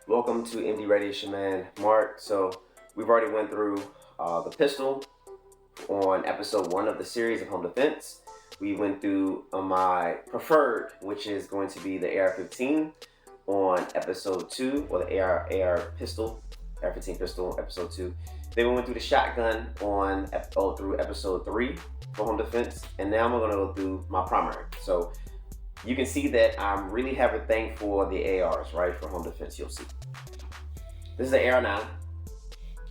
Welcome to MD Radiation Man Mark. So we've already went through the pistol on episode 1 of the series of home defense. We went through my preferred, which is going to be the AR-15 on episode 2, or the AR pistol, AR-15 pistol episode 2. Then we went through the shotgun on through episode 3 for home defense, and now I'm going to go through my primary. So you can see that I'm really have a thing for the ARs, right, for home defense. You'll see. This is the AR-9.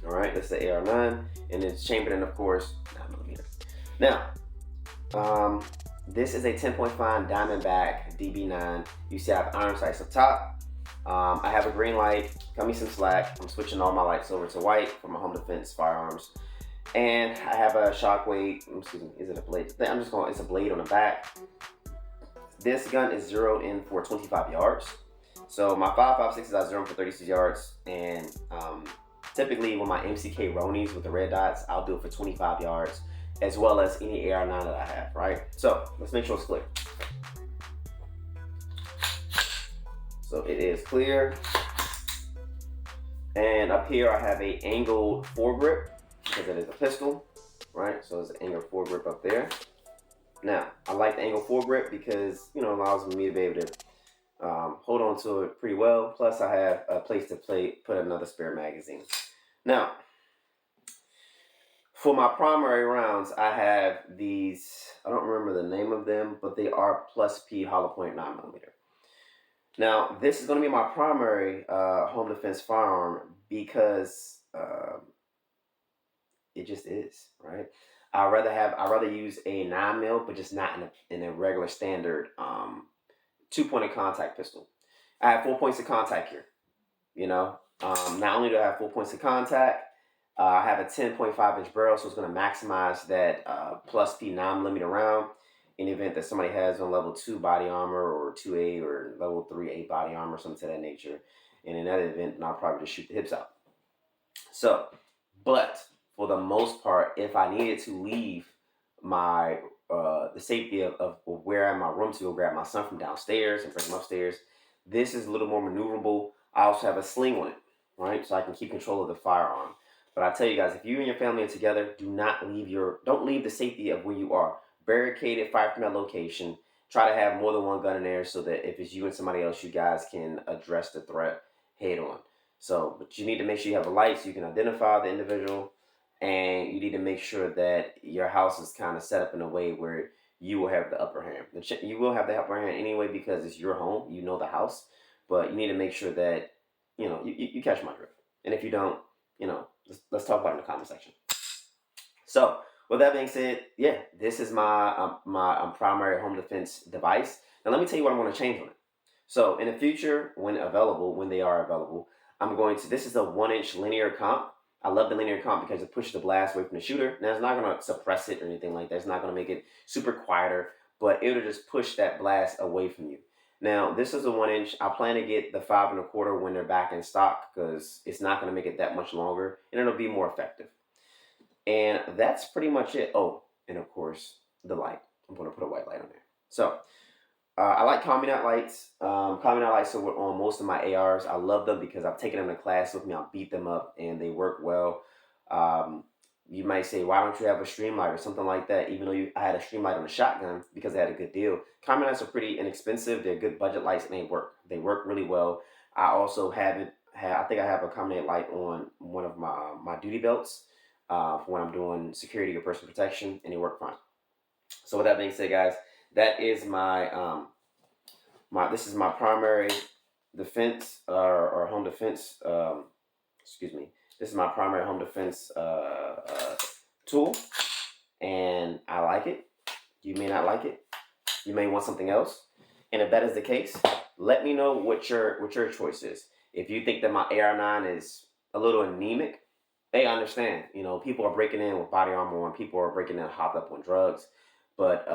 All right, this is the AR-9, and it's chambered in, of course, 9mm. Now, this is a 10-point fine Diamondback DB9. You see I have iron sights up top. I have a green light. Cut me some slack. I'm switching all my lights over to white for my home defense firearms. And I have a shockwave. Excuse me, is it a blade? It's a blade on the back. This gun is zeroed in for 25 yards. So my 5.56 is I zero for 36 yards, and typically with my MCK Ronies with the red dots, I'll do it for 25 yards, as well as any AR-9 that I have, right? So let's make sure it's clear. So it is clear. And up here I have a angled foregrip, because it is a pistol, right? So it's an angled foregrip up there. Now, I like the angled foregrip because, it allows me to be able to hold on to it pretty well. Plus, I have a place to put another spare magazine. Now, for my primary rounds, I have these, I don't remember the name of them, but they are plus P hollow point 9mm. Now, this is going to be my primary home defense firearm because it just is, right? I'd rather use a 9mm, but just not in a regular standard 2-point of contact pistol. I have 4 points of contact here. Not only do I have 4 points of contact, I have a 10.5-inch barrel, so it's going to maximize that plus P 9mm round in the event that somebody has on level 2 body armor or 2A or level 3A body armor, something to that nature. And in that event, I'll probably just shoot the hips out. So, but for the most part, if I needed to leave my the safety of where I'm in my room to go grab my son from downstairs and bring him upstairs, this is a little more maneuverable. I also have a sling on it, right? So I can keep control of the firearm. But I tell you guys, if you and your family are together, don't leave the safety of where you are. Barricade it, fire from that location. Try to have more than one gun in there so that if it's you and somebody else, you guys can address the threat head on. So, but you need to make sure you have a light so you can identify the individual, and you need to make sure that your house is kind of set up in a way where you will have the upper hand. You will have the upper hand anyway because it's your home, you know the house, but you need to make sure that, you catch my drift. And if you don't, let's talk about it in the comment section. So, with that being said, yeah, this is my primary home defense device. Now, let me tell you what I'm going to change on it. So, in the future, when they are available, this is a 1-inch linear comp. I love the linear comp because it pushes the blast away from the shooter. Now, it's not going to suppress it or anything like that. It's not going to make it super quieter, but it'll just push that blast away from you. Now, this is a 1-inch. I plan to get the 5 1/4 when they're back in stock because it's not going to make it that much longer, and it'll be more effective. And that's pretty much it. Oh, and of course, the light. I'm going to put a white light on there. So, I like Calming Out lights. Calming Out lights are on most of my ARs. I love them because I've taken them to class with me. I'll beat them up, and they work well. You might say, why don't you have a streamlight or something like that? Even though I had a streamlight on the shotgun because I had a good deal. Calming lights are pretty inexpensive. They're good budget lights, and they work. They work really well. I also I think I have a Calming light on one of my duty belts for when I'm doing security or personal protection, and they work fine. So with that being said, guys, that is this is my primary defense or home defense. This is my primary home defense tool, and I like it. You may not like it. You may want something else. And if that is the case, let me know what your choice is. If you think that my AR-9 is a little anemic, hey, I understand. People are breaking in with body armor on. People are breaking in hopped up on drugs. But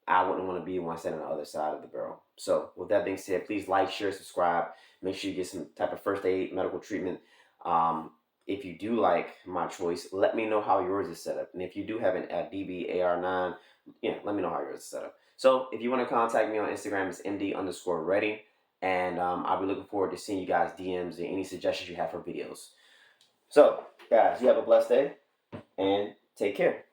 I wouldn't want to be one standing on the other side of the barrel. So with that being said, please like, share, subscribe. Make sure you get some type of first aid medical treatment. If you do like my choice, let me know how yours is set up. And if you do have a DB AR-9, let me know how yours is set up. So if you want to contact me on Instagram, it's MD_ready. And I'll be looking forward to seeing you guys' DMs and any suggestions you have for videos. So, guys, you have a blessed day and take care.